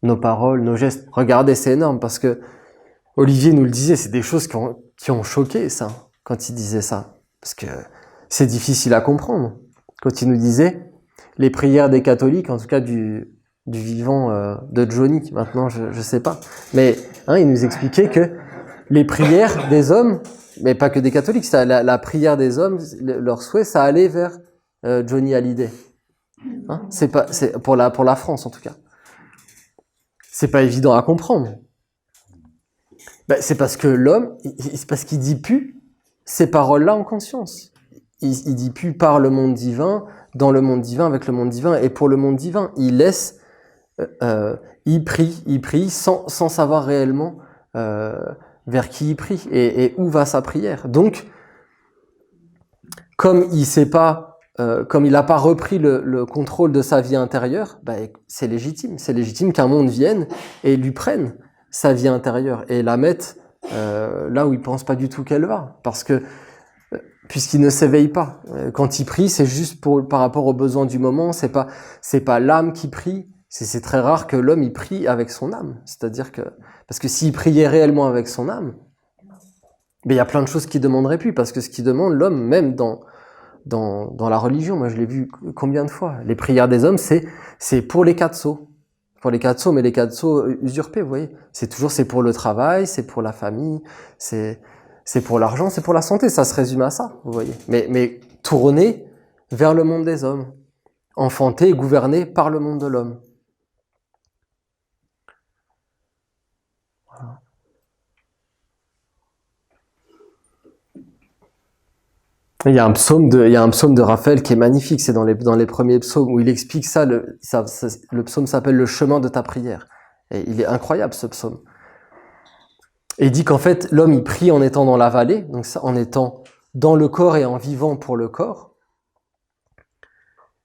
nos paroles, nos gestes. Regardez, c'est énorme parce que Olivier nous le disait, c'est des choses qui ont choqué ça, quand il disait ça. Parce que c'est difficile à comprendre. Quand il nous disait, les prières des catholiques, en tout cas du vivant de Johnny, maintenant je sais pas. Mais il nous expliquait que les prières des hommes, mais pas que des catholiques, ça, la prière des hommes, leur souhait, ça allait vers Johnny Hallyday. C'est pour la France en tout cas. C'est pas évident à comprendre. C'est parce que l'homme, c'est parce qu'il dit plus ces paroles-là en conscience. Il dit plus par le monde divin, dans le monde divin, avec le monde divin et pour le monde divin. Il laisse, il prie sans savoir réellement vers qui il prie et où va sa prière. Donc, comme il sait pas, comme il n'a pas repris le contrôle de sa vie intérieure, c'est légitime. C'est légitime qu'un monde vienne et lui prenne sa vie intérieure et la mette là où il pense pas du tout qu'elle va, parce que puisqu'il ne s'éveille pas. Quand il prie, c'est juste par rapport aux besoins du moment. C'est pas l'âme qui prie. C'est très rare que l'homme il prie avec son âme. C'est-à-dire que parce que s'il priait réellement avec son âme, il y a plein de choses qu'il demanderait plus, parce que ce qu'il demande l'homme, même dans la religion, moi je l'ai vu combien de fois. Les prières des hommes, c'est pour les quatre sceaux. Pour les quatre sceaux, mais les quatre sceaux usurpés, vous voyez. C'est pour le travail, c'est pour la famille, c'est pour l'argent, c'est pour la santé. Ça se résume à ça, vous voyez. Mais tourné vers le monde des hommes. Enfanté et gouverné par le monde de l'homme. Voilà. Il y a un psaume de Raphaël qui est magnifique, c'est dans les premiers psaumes où il explique ça, le psaume s'appelle Le chemin de ta prière. Et il est incroyable ce psaume. Et il dit qu'en fait, l'homme il prie en étant dans la vallée, donc en étant dans le corps et en vivant pour le corps.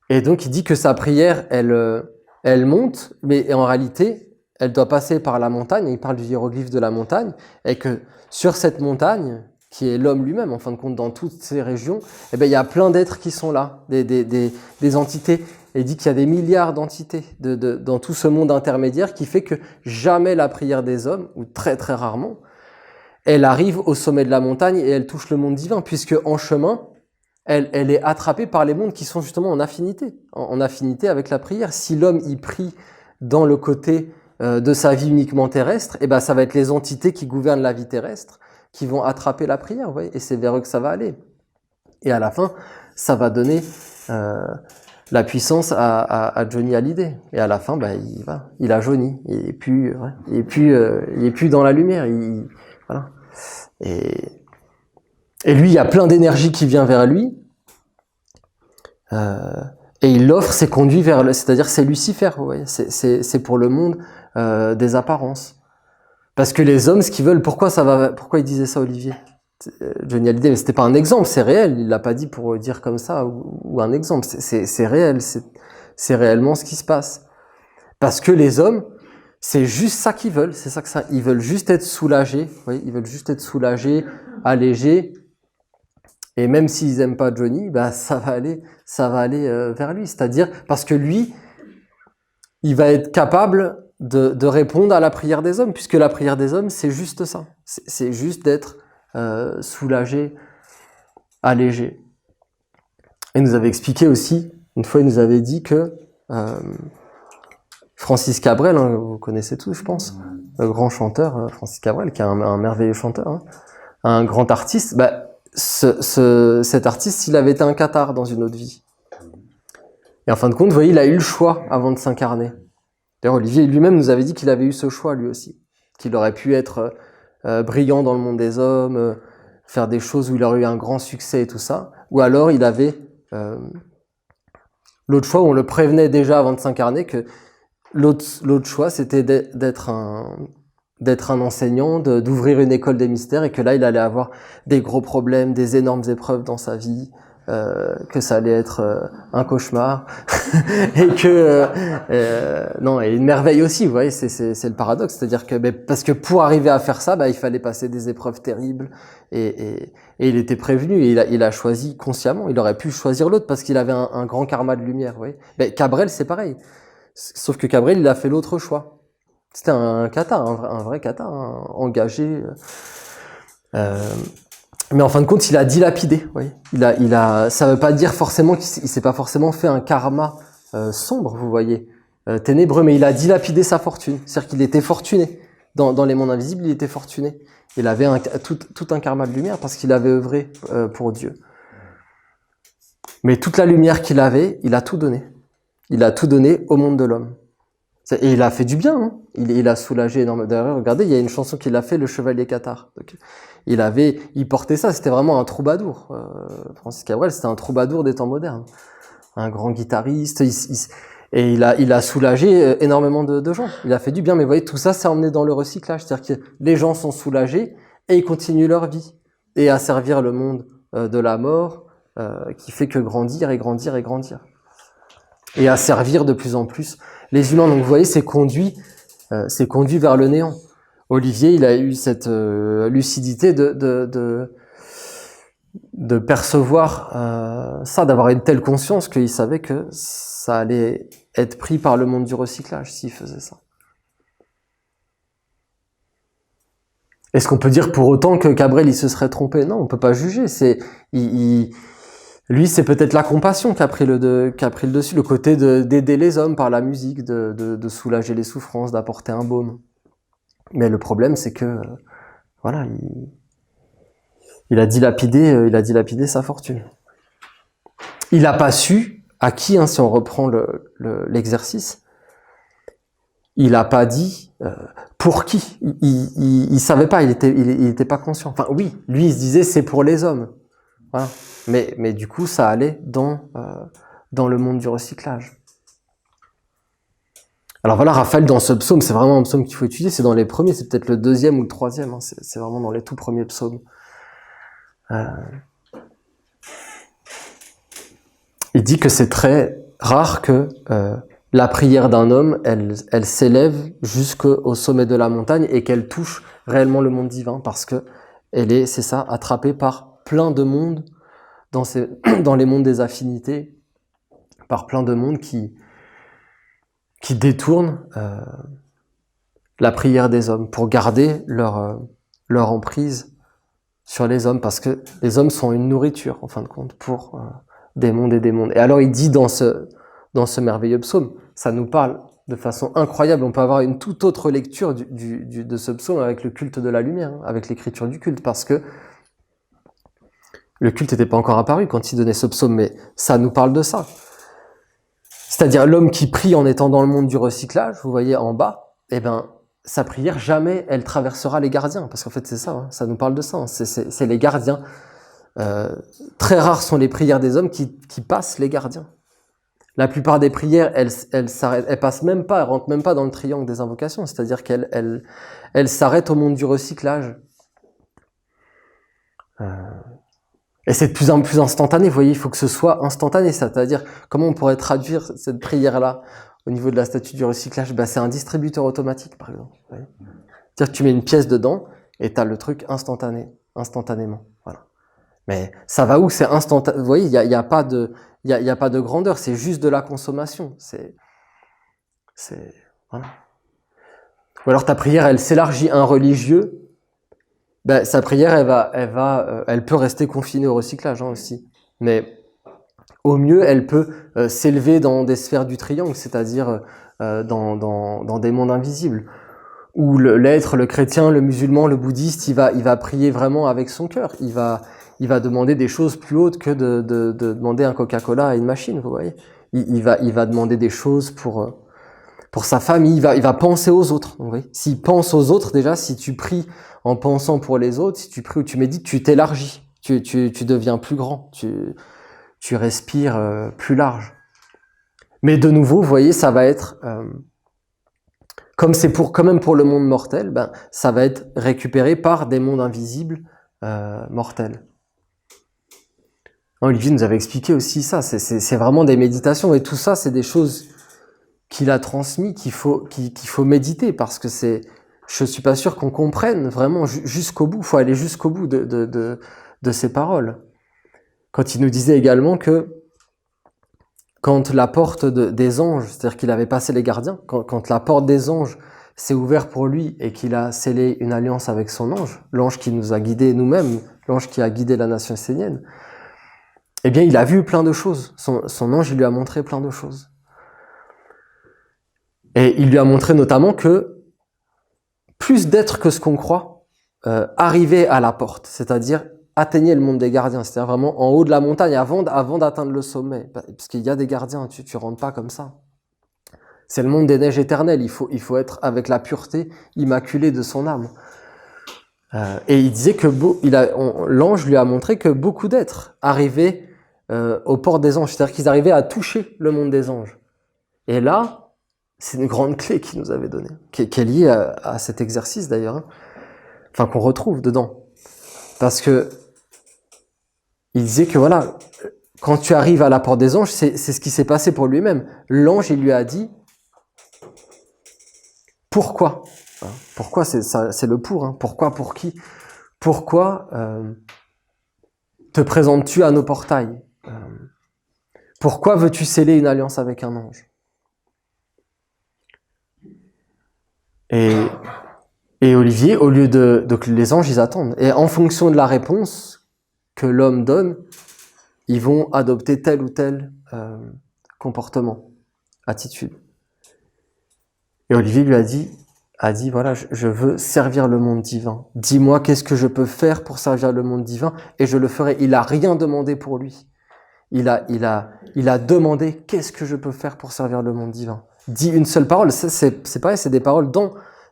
Et donc il dit que sa prière, elle monte, mais en réalité, elle doit passer par la montagne, et il parle du hiéroglyphe de la montagne, et que sur cette montagne, qui est l'homme lui-même, en fin de compte, dans toutes ces régions, il y a plein d'êtres qui sont là, des entités. Et il dit qu'il y a des milliards d'entités dans tout ce monde intermédiaire qui fait que jamais la prière des hommes, ou très très rarement, elle arrive au sommet de la montagne et elle touche le monde divin, puisque en chemin, elle est attrapée par les mondes qui sont justement en affinité avec la prière. Si l'homme y prie dans le côté de sa vie uniquement terrestre, ça va être les entités qui gouvernent la vie terrestre qui vont attraper la prière, vous voyez, et c'est vers eux que ça va aller. Et à la fin, ça va donner la puissance à Johnny Hallyday. Et à la fin, il a jauni. Il est plus dans la lumière. Voilà. Et lui, il y a plein d'énergie qui vient vers lui. Et il l'offre, c'est conduit vers c'est-à-dire c'est Lucifer, vous voyez. C'est pour le monde des apparences. Parce que les hommes, ce qu'ils veulent, pourquoi il disait ça, Olivier? Johnny Hallyday, mais c'était pas un exemple, c'est réel. Il l'a pas dit pour dire comme ça ou un exemple. C'est réel, c'est réellement ce qui se passe. Parce que les hommes, c'est juste ça qu'ils veulent. C'est ça que ça. Ils veulent juste être soulagés. Vous voyez, ils veulent juste être soulagés, allégés. Et même s'ils aiment pas Johnny, ça va aller vers lui. C'est-à-dire parce que lui, il va être capable de répondre à la prière des hommes, puisque la prière des hommes, c'est juste ça. C'est juste d'être soulagé, allégé. Et il nous avait expliqué aussi, une fois il nous avait dit que Francis Cabrel, vous connaissez tous je pense, le grand chanteur Francis Cabrel, qui est un merveilleux chanteur, un grand artiste, cet artiste, il avait été un cathare dans une autre vie. Et en fin de compte, vous voyez, il a eu le choix avant de s'incarner. D'ailleurs, Olivier lui-même nous avait dit qu'il avait eu ce choix lui aussi, qu'il aurait pu être brillant dans le monde des hommes, faire des choses où il aurait eu un grand succès et tout ça, ou alors il avait l'autre choix où on le prévenait déjà avant de s'incarner que l'autre choix c'était d'être un enseignant, d'ouvrir une école des mystères, et que là il allait avoir des gros problèmes, des énormes épreuves dans sa vie, que ça allait être un cauchemar et que non, et une merveille aussi, vous voyez, c'est le paradoxe, c'est-à-dire que parce que pour arriver à faire ça, il fallait passer des épreuves terribles, et il était prévenu, et il a choisi consciemment. Il aurait pu choisir l'autre parce qu'il avait un grand karma de lumière, vous voyez. Cabrel, c'est pareil, sauf que Cabrel, il a fait l'autre choix. C'était un kata, un vrai kata, hein, engagé. Mais en fin de compte, il a dilapidé. Vous voyez. Ça veut pas dire forcément qu'il s'est pas forcément fait un karma sombre, vous voyez, ténébreux, mais il a dilapidé sa fortune. C'est-à-dire qu'il était fortuné. Dans les mondes invisibles, il était fortuné. Il avait tout un karma de lumière parce qu'il avait œuvré pour Dieu. Mais toute la lumière qu'il avait, il a tout donné. Il a tout donné au monde de l'homme. Et il a fait du bien, hein. Il a soulagé énormément. D'ailleurs, regardez, il y a une chanson qu'il a fait, Le Chevalier Cathare. Donc, il portait ça, c'était vraiment un troubadour. Francis Cabrel, c'était un troubadour des temps modernes. Un grand guitariste, et il a soulagé énormément de gens. Il a fait du bien, mais vous voyez, tout ça, c'est emmené dans le recyclage. C'est-à-dire que les gens sont soulagés et ils continuent leur vie. Et à servir le monde de la mort, qui fait que grandir et grandir et grandir. Et à servir de plus en plus les humains. Donc vous voyez, c'est conduit vers le néant. Olivier, il a eu cette lucidité de percevoir ça, d'avoir une telle conscience qu'il savait que ça allait être pris par le monde du recyclage s'il faisait ça. Est-ce qu'on peut dire pour autant que Cabrel il se serait trompé? Non, on peut pas juger. Lui, c'est peut-être la compassion qui a pris le dessus, le côté d'aider les hommes par la musique, de soulager les souffrances, d'apporter un baume. Mais le problème, c'est que voilà, il a dilapidé sa fortune. Il n'a pas su à qui, hein, si on reprend l'exercice, il n'a pas dit pour qui. Il savait pas, il était pas conscient. Enfin oui, lui il se disait c'est pour les hommes. Voilà. Mais du coup ça allait dans le monde du recyclage. Alors voilà, Raphaël dans ce psaume, c'est vraiment un psaume qu'il faut étudier, c'est dans les premiers, c'est peut-être le deuxième ou le troisième, hein, c'est vraiment dans les tout premiers psaumes. Il dit que c'est très rare que la prière d'un homme, elle s'élève jusqu'au sommet de la montagne et qu'elle touche réellement le monde divin parce que elle est, c'est ça, attrapée par plein de mondes dans les mondes des affinités, par plein de mondes qui détournent la prière des hommes pour garder leur emprise sur les hommes parce que les hommes sont une nourriture en fin de compte pour des mondes et des mondes. Et alors il dit dans ce merveilleux psaume, ça nous parle de façon incroyable, on peut avoir une toute autre lecture de ce psaume avec le culte de la lumière, hein, avec l'écriture du culte, parce que le culte n'était pas encore apparu quand il donnait ce psaume, mais ça nous parle de ça. C'est-à-dire l'homme qui prie en étant dans le monde du recyclage, vous voyez en bas, eh ben sa prière, jamais elle traversera les gardiens, parce qu'en fait c'est ça, hein, ça nous parle de ça, hein, c'est les gardiens. Très rares sont les prières des hommes qui passent les gardiens. La plupart des prières, elles passent même pas, elles rentrent même pas dans le triangle des invocations, c'est-à-dire qu'elles s'arrêtent au monde du recyclage. Et c'est de plus en plus instantané, vous voyez, il faut que ce soit instantané, c'est-à-dire comment on pourrait traduire cette prière-là au niveau de la statue du recyclage? C'est un distributeur automatique, par exemple. C'est-à-dire que tu mets une pièce dedans et tu as le truc instantanément. Voilà. Mais ça va où? C'est instantané. Vous voyez, il y a pas de grandeur, c'est juste de la consommation. Voilà. Ou alors ta prière, elle s'élargit. Un religieux, sa prière, elle peut rester confinée au recyclage, hein, aussi. Mais au mieux, elle peut s'élever dans des sphères du triangle, c'est-à-dire dans des mondes invisibles, où l'être, le chrétien, le musulman, le bouddhiste, il va prier vraiment avec son cœur. Il va demander des choses plus hautes que de demander un Coca-Cola à une machine, vous voyez. Il va demander des choses pour sa famille, il va penser aux autres. Vous voyez. S'il pense aux autres, déjà, si tu pries en pensant pour les autres, si tu pries ou tu médites, tu t'élargis, tu deviens plus grand, tu respires plus large. Mais de nouveau, vous voyez, ça va être, comme c'est quand même pour le monde mortel, ça va être récupéré par des mondes invisibles mortels. Olivier nous avait expliqué aussi ça, c'est vraiment des méditations, et tout ça, c'est des choses qu'il a transmis, qu'il faut méditer, parce que je suis pas sûr qu'on comprenne vraiment jusqu'au bout, il faut aller jusqu'au bout de ces paroles. Quand il nous disait également que quand la porte des anges, c'est-à-dire qu'il avait passé les gardiens, quand la porte des anges s'est ouvert pour lui et qu'il a scellé une alliance avec son ange, l'ange qui nous a guidés nous-mêmes, l'ange qui a guidé la nation essénienne, eh bien, il a vu plein de choses. Son ange, il lui a montré plein de choses. Et il lui a montré notamment que plus d'êtres que ce qu'on croit arrivaient à la porte, c'est-à-dire atteignaient le monde des gardiens, c'est-à-dire vraiment en haut de la montagne avant d'atteindre le sommet, parce qu'il y a des gardiens, tu rentres pas comme ça. C'est le monde des neiges éternelles, il faut être avec la pureté immaculée de son âme. Et il disait que l'ange lui a montré que beaucoup d'êtres arrivaient aux portes des anges, c'est-à-dire qu'ils arrivaient à toucher le monde des anges. Et là, c'est une grande clé qu'il nous avait donnée, qui est liée à cet exercice d'ailleurs, hein. Enfin qu'on retrouve dedans. Parce que il disait que voilà, quand tu arrives à la porte des anges, c'est ce qui s'est passé pour lui-même. L'ange, il lui a dit pourquoi. Pourquoi, c'est le pour. Hein. Pourquoi, pour qui? Pourquoi te présentes-tu à nos portails? Pourquoi veux-tu sceller une alliance avec un ange? Et Olivier, au lieu donc les anges, ils attendent. Et en fonction de la réponse que l'homme donne, ils vont adopter tel ou tel comportement, attitude. Et Olivier lui a dit voilà, je veux servir le monde divin. Dis-moi qu'est-ce que je peux faire pour servir le monde divin et je le ferai. Il a rien demandé pour lui. Il a demandé qu'est-ce que je peux faire pour servir le monde divin. Dis une seule parole. C'est pareil, c'est des paroles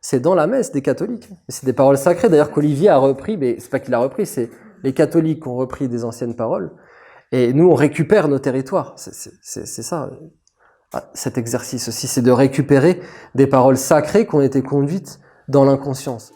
c'est dans la messe des catholiques. C'est des paroles sacrées d'ailleurs qu'Olivier a repris, mais c'est pas qu'il a repris, c'est les catholiques qui ont repris des anciennes paroles. Et nous, on récupère nos territoires. C'est ça. Cet exercice aussi, c'est de récupérer des paroles sacrées qui ont été conduites dans l'inconscience.